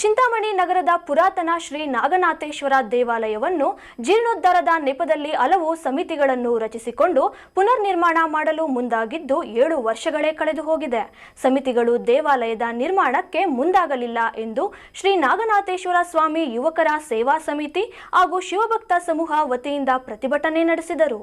ಚಿಂತಾಮಣಿ ನಗರದ ಪುರಾತನ ಶ್ರೀ ನಾಗನಾಥೇಶ್ವರ ದೇವಾಲಯವನ್ನು ಜೀರ್ಣೋದ್ಧಾರದ ನೆಪದಲ್ಲಿ ಹಲವು ಸಮಿತಿಗಳನ್ನು ರಚಿಸಿಕೊಂಡು ಪುನರ್ ನಿರ್ಮಾಣ ಮಾಡಲು ಮುಂದಾಗಿದ್ದು 7 ವರ್ಷಗಳೇ ಕಳೆದು ಹೋಗಿದೆ. ಸಮಿತಿಗಳು ದೇವಾಲಯದ ನಿರ್ಮಾಣಕ್ಕೆ ಮುಂದಾಗಲಿಲ್ಲ ಎಂದು ಶ್ರೀ ನಾಗನಾಥೇಶ್ವರ ಸ್ವಾಮಿ ಯುವಕರ ಸೇವಾ ಸಮಿತಿ ಹಾಗೂ ಶಿವಭಕ್ತ ಸಮೂಹ ವತಿಯಿಂದ ಪ್ರತಿಭಟನೆ ನಡೆಸಿದರು.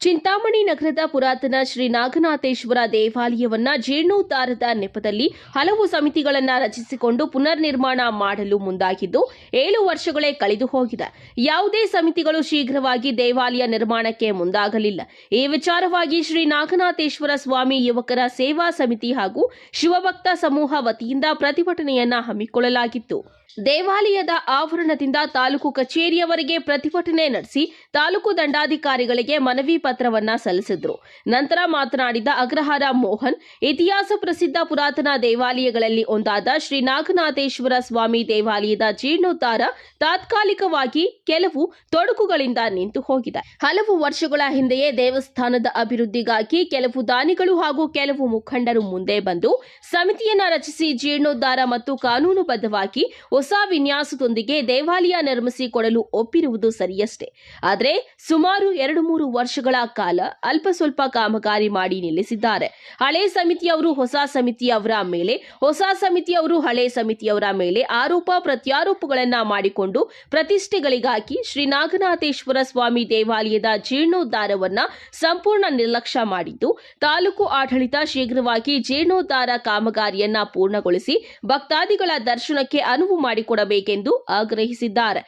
ಚಿಂತಾಮಣಿ ನಗರದ ಪುರಾತನ ಶ್ರೀ ನಾಗನಾಥೇಶ್ವರ ದೇವಾಲಯವನ್ನ ಜೀರ್ಣೋದ್ಧಾರದ ನೆಪದಲ್ಲಿ ಹಲವು ಸಮಿತಿಗಳನ್ನು ರಚಿಸಿಕೊಂಡು ಪುನರ್ ನಿರ್ಮಾಣ ಮಾಡಲು ಮುಂದಾಗಿದ್ದು 7 ವರ್ಷಗಳೇ ಕಳೆದು ಹೋಗಿದೆ. ಯಾವುದೇ ಸಮಿತಿಗಳು ಶೀಘ್ರವಾಗಿ ದೇವಾಲಯ ನಿರ್ಮಾಣಕ್ಕೆ ಮುಂದಾಗಲಿಲ್ಲ. ಈ ವಿಚಾರವಾಗಿ ಶ್ರೀ ನಾಗನಾಥೇಶ್ವರ ಸ್ವಾಮಿ ಯುವಕರ ಸೇವಾ ಸಮಿತಿ ಹಾಗೂ ಶಿವಭಕ್ತ ಸಮೂಹ ವತಿಯಿಂದ ಪ್ರತಿಭಟನೆಯನ್ನ ಹಮ್ಮಿಕೊಳ್ಳಲಾಗಿತ್ತು. ದೇವಾಲಯದ ಆವರಣದಿಂದ ತಾಲೂಕು ಕಚೇರಿಯವರೆಗೆ ಪ್ರತಿಭಟನೆ ನಡೆಸಿ ತಾಲೂಕು ದಂಡಾಧಿಕಾರಿಗಳಿಗೆ ಮನವಿ ಪತ್ರವನ್ನ ಸಲ್ಲಿಸಿದ್ರು. ನಂತರ ಮಾತನಾಡಿದ ಅಗ್ರಹಾರ ಮೋಹನ್, ಇತಿಹಾಸ ಪ್ರಸಿದ್ಧ ಪುರಾತನ ದೇವಾಲಯಗಳಲ್ಲಿ ಒಂದಾದ ಶ್ರೀ ನಾಗನಾಥೇಶ್ವರ ಸ್ವಾಮಿ ದೇವಾಲಯದ ಜೀರ್ಣೋದ್ಧಾರ ತಾತ್ಕಾಲಿಕವಾಗಿ ಕೆಲವು ತೊಡಕುಗಳಿಂದ ನಿಂತು ಹೋಗಿದೆ. ಹಲವು ವರ್ಷಗಳ ಹಿಂದೆಯೇ ದೇವಸ್ಥಾನದ ಅಭಿವೃದ್ಧಿಗಾಗಿ ಕೆಲವು ದಾನಿಗಳು ಹಾಗೂ ಕೆಲವು ಮುಖಂಡರು ಮುಂದೆ ಬಂದು ಸಮಿತಿಯನ್ನ ರಚಿಸಿ ಜೀರ್ಣೋದ್ಧಾರ ಮತ್ತು ಕಾನೂನುಬದ್ಧವಾಗಿ ಹೊಸ ವಿನ್ಯಾಸದೊಂದಿಗೆ ದೇವಾಲಯ ನಿರ್ಮಿಸಿ ಕೊಡಲು ಒಪ್ಪಿರುವುದು ಸರಿಯಷ್ಟೇ. ಆದರೆ ಸುಮಾರು 2-3 ವರ್ಷಗಳ ಕಾಲ ಅಲ್ಪ ಸ್ವಲ್ಪ ಕಾಮಗಾರಿ ಮಾಡಿ ನಿಲ್ಲಿಸಿದ್ದಾರೆ. ಹಳೆ ಸಮಿತಿಯವರು ಹೊಸ ಸಮಿತಿಯವರ ಮೇಲೆ, ಹೊಸ ಸಮಿತಿಯವರು ಹಳೆ ಸಮಿತಿಯವರ ಮೇಲೆ ಆರೋಪ ಪ್ರತ್ಯಾರೋಪಗಳನ್ನ ಮಾಡಿಕೊಂಡು ಪ್ರತಿಷ್ಠೆಗಳಿಗಾಗಿ ಶ್ರೀ ನಾಗನಾಥೇಶ್ವರ ಸ್ವಾಮಿ ದೇವಾಲಯದ ಜೀರ್ಣೋದ್ಧಾರವನ್ನ ಸಂಪೂರ್ಣ ನಿರ್ಲಕ್ಷ್ಯ ಮಾಡಿದ್ದು, ತಾಲೂಕು ಆಡಳಿತ ಶೀಘ್ರವಾಗಿ ಜೀರ್ಣೋದ್ಧಾರ ಕಾಮಗಾರಿಯನ್ನ ಪೂರ್ಣಗೊಳಿಸಿ ಭಕ್ತಾದಿಗಳ ದರ್ಶನಕ್ಕೆ ಅನುವು ಮಾಡಿಕೊಡಬೇಕೆಂದು ಆಗ್ರಹಿಸಿದ್ದಾರೆ.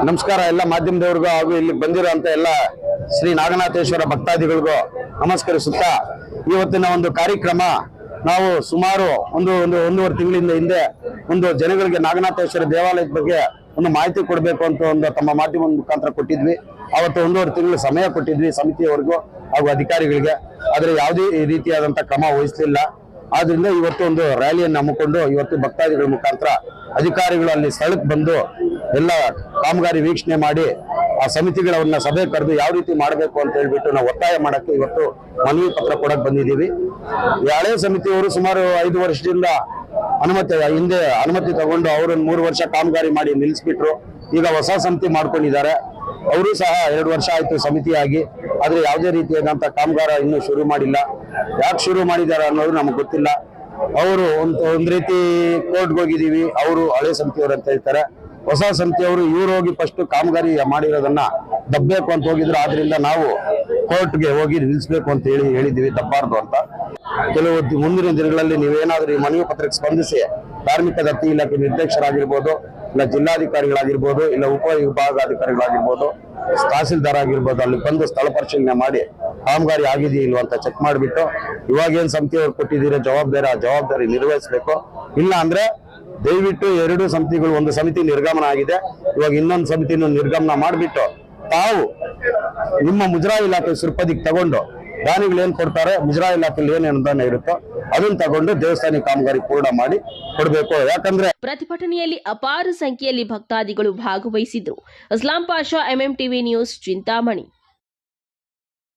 ನಮಸ್ಕಾರ ಎಲ್ಲ ಮಾಧ್ಯಮದವರಿಗೂ ಹಾಗೂ ಇಲ್ಲಿ ಬಂದಿರುವಂತ ಎಲ್ಲ ಶ್ರೀ ನಾಗನಾಥೇಶ್ವರ ಭಕ್ತಾದಿಗಳಿಗೂ ನಮಸ್ಕರಿಸುತ್ತಾ, ಇವತ್ತಿನ ಒಂದು ಕಾರ್ಯಕ್ರಮ ನಾವು ಸುಮಾರು ಒಂದೂವರೆ ತಿಂಗಳಿಂದ ಹಿಂದೆ ಒಂದು ಜನಗಳಿಗೆ ನಾಗನಾಥೇಶ್ವರ ದೇವಾಲಯದ ಬಗ್ಗೆ ಒಂದು ಮಾಹಿತಿ ಕೊಡಬೇಕು ಅಂತ ಒಂದು ತಮ್ಮ ಮಾಧ್ಯಮದ ಮುಖಾಂತರ ಕೊಟ್ಟಿದ್ವಿ. ಅವತ್ತು 1.5 ತಿಂಗಳು ಸಮಯ ಕೊಟ್ಟಿದ್ವಿ ಸಮಿತಿಯವರೆಗೂ ಹಾಗೂ ಅಧಿಕಾರಿಗಳಿಗೆ. ಆದರೆ ಯಾವುದೇ ರೀತಿಯಾದಂತಹ ಕ್ರಮ ವಹಿಸಲಿಲ್ಲ. ಆದ್ರಿಂದ ಇವತ್ತು ಒಂದು ರ್ಯಾಲಿಯನ್ನು ಹಮ್ಮಿಕೊಂಡು ಇವತ್ತು ಭಕ್ತಾದಿಗಳ ಮುಖಾಂತರ ಅಧಿಕಾರಿಗಳು ಅಲ್ಲಿ ಸ್ಥಳಕ್ಕೆ ಬಂದು ಎಲ್ಲ ಕಾಮಗಾರಿ ವೀಕ್ಷಣೆ ಮಾಡಿ ಆ ಸಮಿತಿಗಳನ್ನ ಸಭೆ ಕರೆದು ಯಾವ ರೀತಿ ಮಾಡಬೇಕು ಅಂತ ಹೇಳ್ಬಿಟ್ಟು ನಾವು ಒತ್ತಾಯ ಮಾಡಕ್ಕೆ ಇವತ್ತು ಮನವಿ ಪತ್ರ ಕೊಡಕ್ ಬಂದಿದ್ದೀವಿ. ಈ ಹಳೆ ಸಮಿತಿಯವರು ಸುಮಾರು 5 ವರ್ಷದಿಂದ ಅನುಮತಿ ತಗೊಂಡು ಅವರು 3 ವರ್ಷ ಕಾಮಗಾರಿ ಮಾಡಿ ನಿಲ್ಲಿಸ್ಬಿಟ್ರು. ಈಗ ಹೊಸ ಸಮಿತಿ ಮಾಡ್ಕೊಂಡಿದ್ದಾರೆ. ಅವರು ಸಹ 2 ವರ್ಷ ಆಯ್ತು ಸಮಿತಿಯಾಗಿ, ಆದ್ರೆ ಯಾವುದೇ ರೀತಿಯಾದಂತ ಕಾಮಗಾರ ಇನ್ನೂ ಶುರು ಮಾಡಿಲ್ಲ. ಯಾಕೆ ಶುರು ಮಾಡಿದ್ದಾರೆ ಅನ್ನೋದು ನಮ್ಗೆ ಗೊತ್ತಿಲ್ಲ. ಅವರು ಒಂದ್ ರೀತಿ ಕೋರ್ಟ್ಗೆ ಹೋಗಿದೀವಿ, ಅವರು ಹಳೆ ಸಮಿತಿಯವರು ಅಂತ ಹೇಳ್ತಾರೆ. ಹೊಸ ಸಮಿತಿಯವರು ಇವ್ರು ಹೋಗಿ ಫಸ್ಟ್ ಕಾಮಗಾರಿ ಮಾಡಿರೋದನ್ನ ದಬ್ಬಬೇಕು ಅಂತ ಹೋಗಿದ್ರು. ಆದ್ರಿಂದ ನಾವು ಕೋರ್ಟ್ಗೆ ಹೋಗಿ ನಿಲ್ಲಿಸಬೇಕು ಅಂತ ಹೇಳಿದೀವಿ, ತಪ್ಪಾರ್ದು ಅಂತ. ಕೆಲವು ಮುಂದಿನ ದಿನಗಳಲ್ಲಿ ನೀವೇನಾದ್ರೂ ಈ ಮನವಿ ಪತ್ರಕ್ಕೆ ಸ್ಪಂದಿಸಿ ಧಾರ್ಮಿಕ ದತ್ತಿ ಇಲಾಖೆ ನಿರ್ದೇಶಕರಾಗಿರ್ಬೋದು ಇಲ್ಲ ಜಿಲ್ಲಾಧಿಕಾರಿಗಳಾಗಿರ್ಬೋದು, ಇಲ್ಲ ಉಪವಿಭಾಗಾಧಿಕಾರಿಗಳಾಗಿರ್ಬೋದು, ತಹಸೀಲ್ದಾರ್ ಆಗಿರ್ಬೋದು, ಅಲ್ಲಿ ಬಂದು ಸ್ಥಳ ಪರಿಶೀಲನೆ ಮಾಡಿ ಕಾಮಗಾರಿ ಆಗಿದೆಯಾ ಇಲ್ವಾ ಅಂತ ಚೆಕ್ ಮಾಡಿಬಿಟ್ಟು ಇವಾಗ ಏನ್ ಸಮಿತಿಯವ್ರು ಕೊಟ್ಟಿದ್ದೀರಾ ಜವಾಬ್ದಾರಿ, ಆ ಜವಾಬ್ದಾರಿ ನಿರ್ವಹಿಸಬೇಕು. ಇಲ್ಲ ಅಂದ್ರೆ ದಯವಿಟ್ಟು 2 ಸಮಿತಿಗಳು, ಒಂದು ಸಮಿತಿ ನಿರ್ಗಮನ ಆಗಿದೆ, ಇವಾಗ ಇನ್ನೊಂದು ಸಮಿತಿನೂ ನಿರ್ಗಮನ ಮಾಡಿಬಿಟ್ಟು ತಾವು ನಿಮ್ಮ ಮುಜರಾಯಿ ಇಲಾಖೆ ಸುರ್ಪದಿಗೆ ತಗೊಂಡು ದಾನಿಗಳು ಏನ್ ಕೊಡ್ತಾರೆ, ಮುಜರಾಯಿ ಇಲಾಖೆಯಲ್ಲಿ ಏನ್ ಅನುದಾನ ಇರುತ್ತೋ ಅದನ್ನ ತಗೊಂಡು ದೇವಸ್ಥಾನ ಕಾಮಗಾರಿ ಪೂರ್ಣ ಮಾಡಿ ಕೊಡ್ಬೇಕು. ಯಾಕಂದ್ರೆ ಪ್ರತಿಭಟನೆಯಲ್ಲಿ ಅಪಾರ ಸಂಖ್ಯೆಯಲ್ಲಿ ಭಕ್ತಾದಿಗಳು ಭಾಗವಹಿಸಿದ್ರು. ಇಸ್ಲಾಂ ಪಾಷಾ, MMTV ನ್ಯೂಸ್, ಚಿಂತಾಮಣಿ.